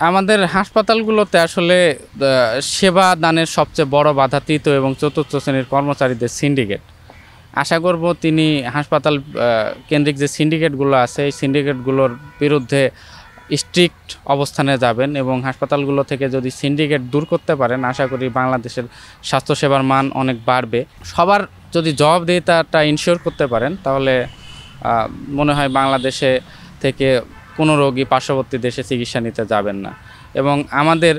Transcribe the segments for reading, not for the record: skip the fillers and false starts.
আমাদের হাসপাতালগুলোতে আসলে সেবা দানের সবচেয়ে বড় বাধা তৃতীয় এবং চতুর্থ শ্রেণীর কর্মচারীদের সিন্ডিকেট। আশা করব তিনি হাসপাতাল কেন্দ্রিক যে সিন্ডিকেটগুলো আছে এই সিন্ডিকেটগুলোর বিরুদ্ধে স্ট্রিক্ট অবস্থানে যাবেন এবং হাসপাতালগুলো থেকে যদি সিন্ডিকেট দূর করতে পারেন আশা করি বাংলাদেশের স্বাস্থ্যসেবার মান অনেক বাড়বে। সবার যদি জবাবদিহিতাটা ইনশিওর করতে পারেন তাহলে মনে হয় বাংলাদেশে থেকে কোনো রোগী পার্শ্ববর্তী দেশে চিকিৎসা নিতে যাবেন না। এবং আমাদের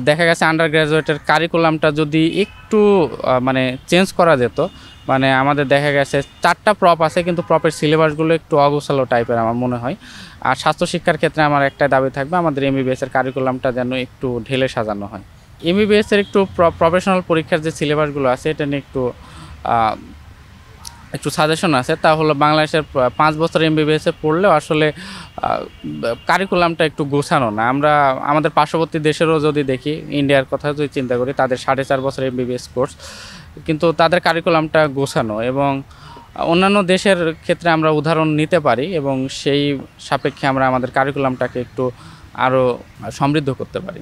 দেখা গেছে আন্ডার গ্র্যাজুয়েটের কারিকুলামটা যদি একটু মানে চেঞ্জ করা যেত, মানে আমাদের দেখা গেছে 4টা প্রপ আছে কিন্তু প্রপের সিলেবাসগুলো একটু অগোছালো টাইপের আমার মনে হয়। আর স্বাস্থ্য শিক্ষার ক্ষেত্রে আমার একটাই দাবি থাকবে, আমাদের এমবিবিএসের কারিকুলামটা যেন একটু ঢেলে সাজানো হয়। এমবিবিএসের একটু প্রফেশনাল পরীক্ষার যে সিলেবাসগুলো আছে এটা নিয়ে একটু সাজেশন আছে। তা হলো বাংলাদেশের 5 বছর এমবিবিএসে পড়লেও আসলে কারিকুলামটা একটু গোছানো না। আমরা আমাদের পার্শ্ববর্তী দেশেরও যদি দেখি, ইন্ডিয়ার কথা যদি চিন্তা করি, তাদের 4.5 বছর এমবিবিএস কোর্স, কিন্তু তাদের কারিকুলামটা গোছানো এবং অন্যান্য দেশের ক্ষেত্রে আমরা উদাহরণ নিতে পারি এবং সেই সাপেক্ষে আমরা আমাদের কারিকুলামটাকে একটু আরও সমৃদ্ধ করতে পারি।